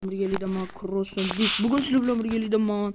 Birgalikdaman Cross'un bugun sizlar bilan birgalikdaman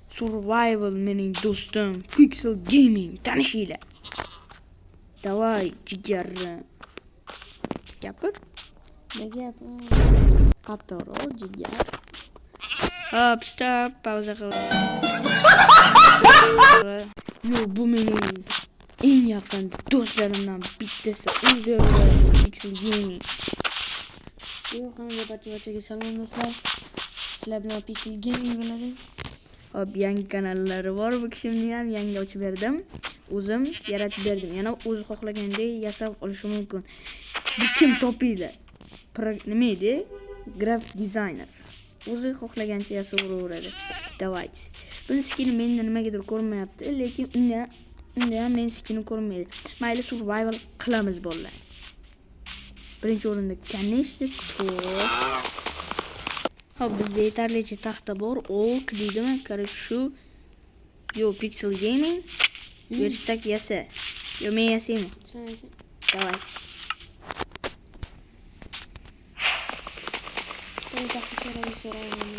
Survival mening do'stim Pixel Gaming tanishinglar. Davay jigarim. Gapir. Qatori jigar. Hop, stop, pauza qil. Yo, bu mening eng yaqin do'stlarimdan bittasi o'zi Pixel Gaming. Yo, hamma barchaga salom do'stlar. Sizlar bilan Pixel Gaming bo'ladi. Hop, yangi kanallari bor. Bu kishimni ham yangi ochib berdim. O'zim yaratib berdim. Yana o'zi xohlagandek yasab olishi mumkin. Bu kim topinglar? Nima edi? Graphic designer. O'zi xohlagancha yasab olaveradi. Davaychi. Buni skini menda nimagadir ko'rmayapti, lekin unda ham men skini ko'rmaydi. Mayli survival qilamiz bolalar. Birinchi o'rinda kanishdi to'p. Hop, bizda yetarlicha taxta bor. Ok deydimi? Qarab shu. Yo, Pixel Gaming. Verstak yasa. Yo, men yasayman. Sen yasa. Davaychi. Ben taxta kerak so'rayman.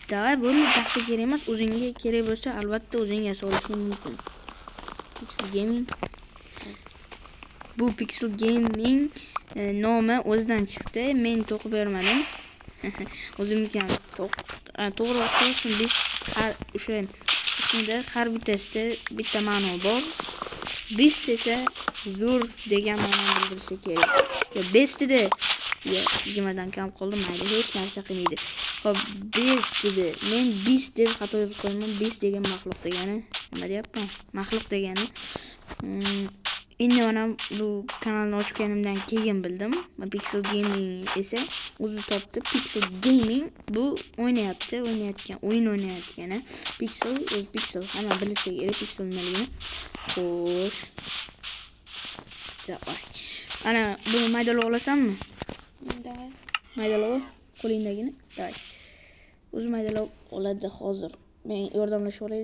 Davay, bo'ldi, taxta kerak emas. O'zingga kerak bo'lsa, albatta o'zing yasa olishing mumkin. Pixel Gaming. Bu Pixel Gaming nomi o'zidan chiqdi. Men to'qib bermadim. O'zimga to'g'ri bo'lsin, biz har o'sha ismida har bittasida bitta ma'no bor. Best esa zo'r degan ma'noni bildirsa kerak. Yo, bestida nimadan kam qoldi, mayli, hech narsa qilmaydi. Hop, best dedi. Men beast deb xato yozib qo'yman. Beast degan maxluq degani. Nima deyapman? Maxluq degani. Endi mana bu kanalni ochganimdan keyin bildim. Pixel Gaming esa o'zi topdi. Pixel Gaming bu o'ynayotgan Pixel, o'z Pixel. Hamma bilsa kerak Pixel nimaligini. Xo'sh. Davay. Ana buni maydalab olasanmi? Davay. Maydalab qo'lingdagini. Davay. O'zi maydalab oladi hozir. Men yordamlashib olay.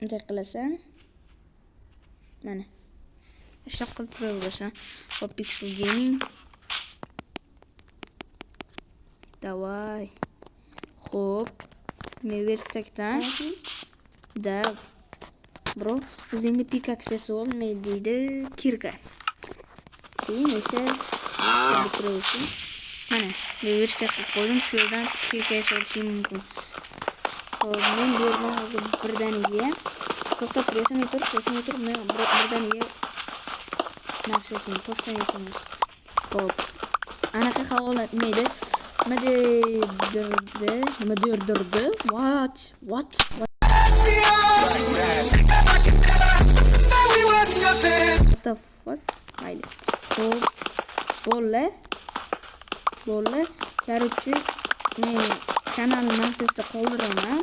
Bunday qilasan. Mana. Ishlab qilib turaverasan. Hop, Pixel Gaming. Davay. Xo'p. Men verstakdan. Da. Bro, o'zingni pikaksiyasi olmaydi deydi kirka. Keyin esa bitiraversin. Mana, men verstakga qo'ydim, shu yerdan kirkaga solishim mumkin. Hop, men bu yerdan hozir birdaniga to'xtab turasan, tur, men birdaniga narsasini toshdan yasaymiz. Hop. Anaqa havolat nima derdirdi? What? What the fuck? Mayli. Hop. Bo'la. Короче, men kanal narsasida qoldiraman.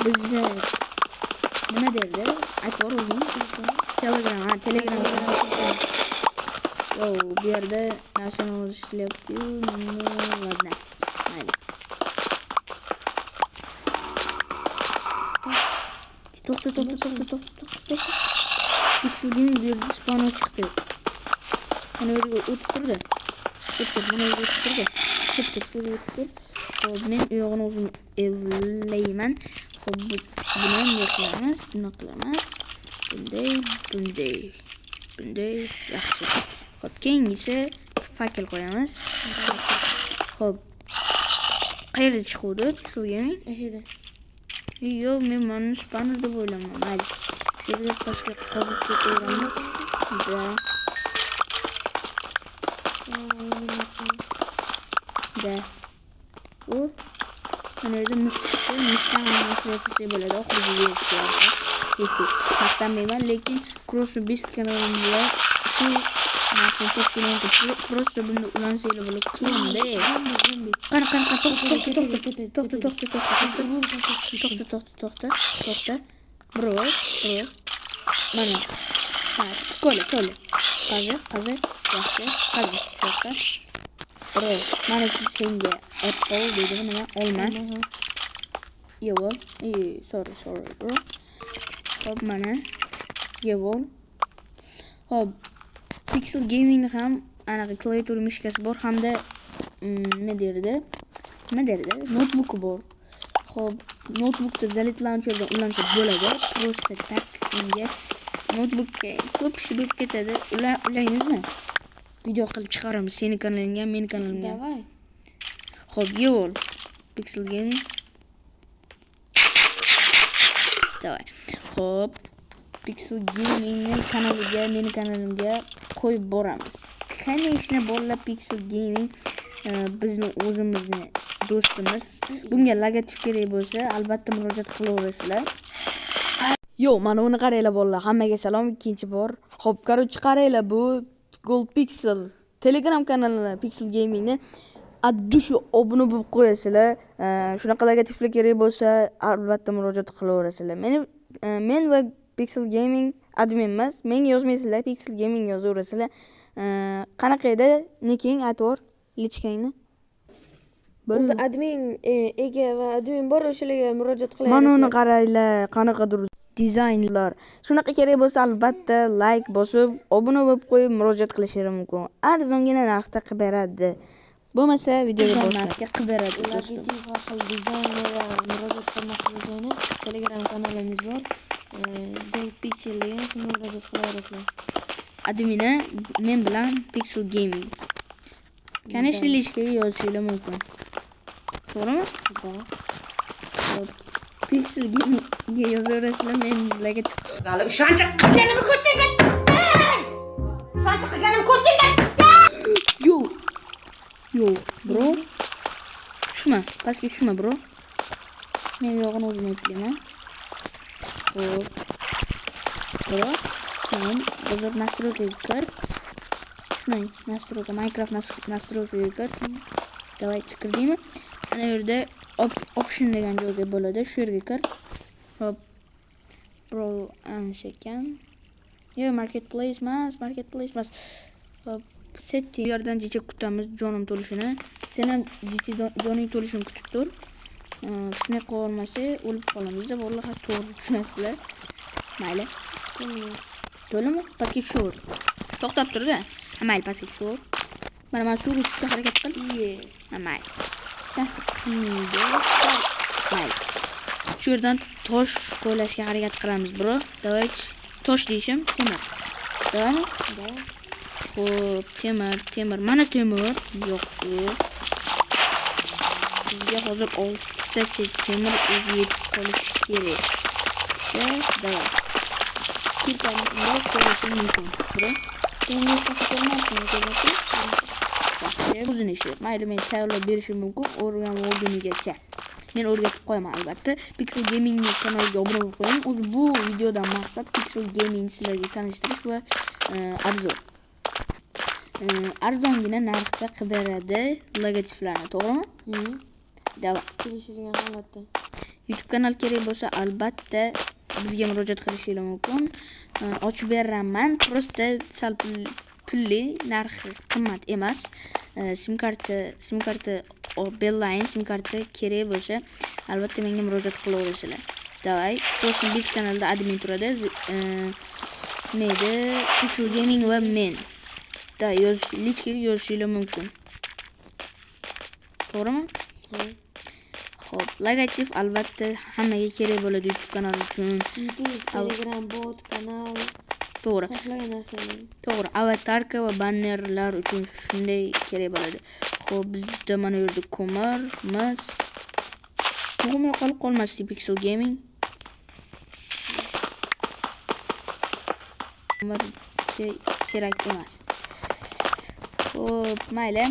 Bizni nima derdi? Aytib o'zingiz. Telegram. Yo, bu yerda narsani o'zi ishlayapti-yu. Ladna. Mayli. To'xta. Pixel Gaming bu yerda spawner chiqdi. Mana bu yerga o'tib turdi. Mana bu yerga o'tib turdi. Shu yerga o'tib tur. Hop, men u yog'ini o'zim evlayman. Hop, buni yo'qlaymiz, buni qilamiz. Bunday yaxshi. Hop, keyingisi fakel qo'yamiz. Hop. Qayerda chiquvdi? Pixel Gaming? Ashida. Yo, men mana spawner deb o'yladim. Mayli. Shu yerga pastga qozib ketaveramiz. Da. U mana yerda mis chiqdi. Misdan narsasi bo'ladi. Oxirgi versiya. Maqtamayman, lekin Cross'ni best kanalimda shu narsani topishim mumkin. Cross'da bunda ulansanglar bo'ladi. Kimda? Zombi. Qani, to'xta. Bro. Mana. Ha, qo'li. Qazi. Yaxshi. Qazi. Sho'rqa. Bro, mana senga apple dedim, nima? Olma. Yevol. Sorry, bro. Hop, mana. Yevol. Hop. Pixel Gaming ham anaqa klaviatura mishkasi bor hamda nima derdi? Notebook bor. Xo'p, notebookda Zalit launcherdan ulansa bo'ladi. Просто tak unga notebookga ko'p ish bo'lib ketadi. Ulaymizmi? Video qilib chiqaramiz. Seni kanalingga, meni kanalimga. Davay. Xo'p, yevol. Pixel Gaming. Davay. Xo'p, Pixel Gaming kanaliga, meni kanalimga qo'yib boramiz. Конечно, bolalar Pixel Gaming bizni o'zimizni do'stimiz. Bunga logotip kerak bo'lsa, albatta murojaat qilaverasizlar. Yo, mana uni qaranglar bolalar. Hammaga salom ikkinchi bor. Xo'p, qarochi qaranglar, bu Gold Pixel Telegram kanali Pixel Gamingni addushi obuna bo'lib qo'yasizlar. Shunaqa logotiplar kerak bo'lsa, albatta murojaat qilaverasizlar. Men va Pixel Gaming admin emas. Menga yozmaysizlar, Pixel Gaming yozaverasizlar. Qanaqa edi? Niking aytver, lichkangni. O'zi admin ega va admin bor o'shalarga murojaat qilayapsiz. Mana uni qaranglar, qanaqadir dizaynlar. Shunaqa kerak bo'lsa, albatta like bosib, obuna bo'lib qo'yib murojaat qilishingiz mumkin. Arzongina narxda qilib beradi. Bo'lmasa videoga boshlashga qilib beradi do'stim. Logotip har xil dizaynlarga murojaat qilmoqchi bo'lsangiz, Telegram kanalimiz bor. Gold Pixel degan shunga murojaat qilaverasizlar. Admini men bilan Pixel Gaming. Конечно, lichkaga yozishingiz mumkin. To'g'rimi? To'g'ri. Pixel Gamingga yozaverasizlar, men logotip. Hali o'shancha qilganimni ko'rtirgan. O'shancha qilganimni ko'rtirgan. Yo, bro. Tushma, pastga tushma, bro. Men yog'ini o'zim aytlayman. Xo'p. Bro, sen hozir настройкаga kir. Shunday, настройка, Minecraft настройкаga kir. Davay chiqirdingmi? Ana yerda option degan joyga bo'ladi. Shu yerga kir. Hop. Bro, anchakan. Yo, marketplace emas. Hop. Setting. Bu yerdan jicha kutamiz jonim to'lishini. Sen ham joning to'lishini kutib tur. Shunday qila olmasa o'lib qolamiz. Vallahi to'g'ri tushunasizlar. Mayli. To'limi? Pastga tushaver. To'xtab tur-da. Mayli, pastga tushaver. Mana suvga tushishga harakat qil. Mayli. Sansi qilmaydi. Mayli. Shu yerdan tosh qo'lashga harakat qilamiz, bro. Davay, tosh deyishim, temir. Davaymi? Davay. Xo'p, temir. Mana temir. Yo'q shu. Bizga hozir 6 ta temir o'zi yetib qolishi kerak. Davay. Kirkamda qo'yishim mumkin. Bro, sen nechasi ko'rmayapsizmi? Yaxshi, o'zini ishi. Mayli, men tayyorlab berishim mumkin. O'rganigacha. Men o'rgatib qo'yaman albatta. Pixel Gaming kanaliga obuna bo'lib qo'ying. O'zi bu videodan maqsad Pixel Gaming sizlarga tanishtirish va arzongina narxda qilib beradi logotiplarni, to'g'rimi? Davay. Kelishilgan holatda. YouTube kanal kerak bo'lsa, albatta bizga murojaat qilishingiz mumkin. Ochib beraman. Просто sal pulli, narxi qimmat emas. SIM karta Beeline SIM karta kerak bo'lsa, albatta menga murojaat qilaverasizlar. Davay, To'sin biz kanalda admin turadi. Neydi? Pixel Gaming va men. Da lichkaga yozishingiz mumkin. To'g'rimi? Xo'p, logotip albatta hammaga kerak bo'ladi YouTube kanali uchun. YouTube, Telegram bot, kanal. To'g'ri. Xohlagan narsalar. To'g'ri, avatarka va bannerlar uchun shunday kerak bo'ladi. Xo'p, bizda mana yerda ko'mirmiz. Nima qolib qolmasdi Pixel Gaming? Ko'mir kerak emas. Xo'p, mayli.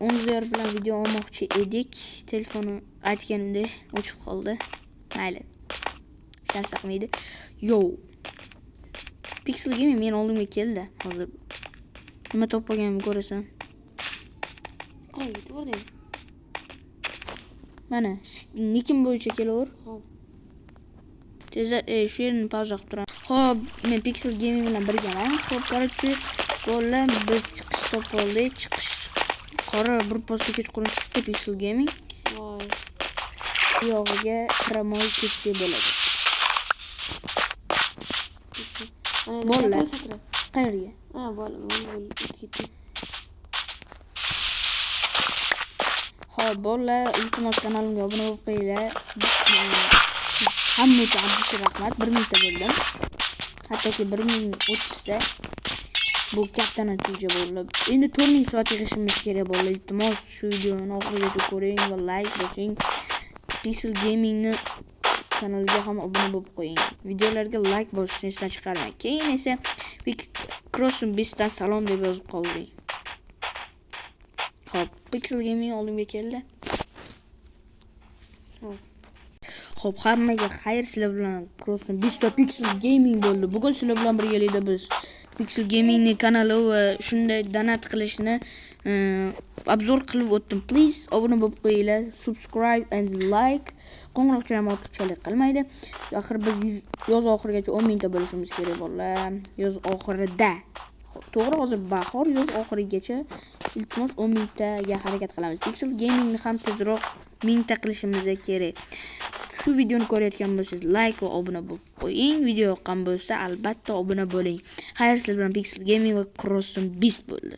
O'zlar bilan video olmoqchi edik. Telefonni aytganimda o'chib qoldi. Mayli. Sharsaqmaydi. Yo. Pixel Gaming men oldimga keldi hozir. Nima topganimni ko'rasan? Qo'y, to'g'ri. Mana, nikim bo'yicha kelaver. Xo'p. Tezda shu yerni pauza qilib turaman. Xo'p, men Pixel Gaming bilan birgaman. Xo'p, qarochi bolalar biz chiqish topib oldik. Chiqish qora bir posta kechqurun chiqdi Pixel Gaming. Voy. Yog'iga promoy ketsa bo'ladi. Bolalar. Qayerga? Ha, bo'ldi. Xo'p, bolalar, iltimos kanalimga obuna bo'lib qo'yinglar. Hamma uchun abdish rahmat. 1000 ta bo'ldim. Hattoki 1030 ta. Bu katta natija bo'ldi. Endi 4000 soat yig'ishimiz kerak bo'ldi. Iltimos shu videoni oxirigacha ko'ring va like bosing. Pixel Gamingni kanaliga ham obuna bo'lib qo'ying. Videolarga like bosishni esdan chiqarmang. Keyin esa Crossum Beast'dan salom deb yozib qolding. Xo'p, Pixel Gaming oldimga keldi. Xo'p, hammaga xayr, sizlar bilan Crossum Beast Pixel Gaming bo'ldi. Bugun sizlar bilan birgalikda biz Pixel Gamingning kanali va shunday donat qilishni obzor qilib o'tdim. Please obuna bo'lib qo'yinglar, subscribe and like. Qo'ng'iroqcha ham ortiqchalik qilmaydi. Axir biz yoz oxirigacha 10000 ta bo'lishimiz kerak bolalar. Yoz oxirida. To'g'ri, hozir bahor, yoz oxirigacha iltimos 10000 taga harakat qilamiz. Pixel Gamingni ham tezroq 1000 ta qilishimiz kerak. Shu videoni ko'rayotgan bo'lsangiz like va obuna bo'lib qo'ying. Video yoqqan bo'lsa albatta obuna bo'ling. Xayr, sizlar bilan Pixel Gaming va Crossum Beast bo'ldi.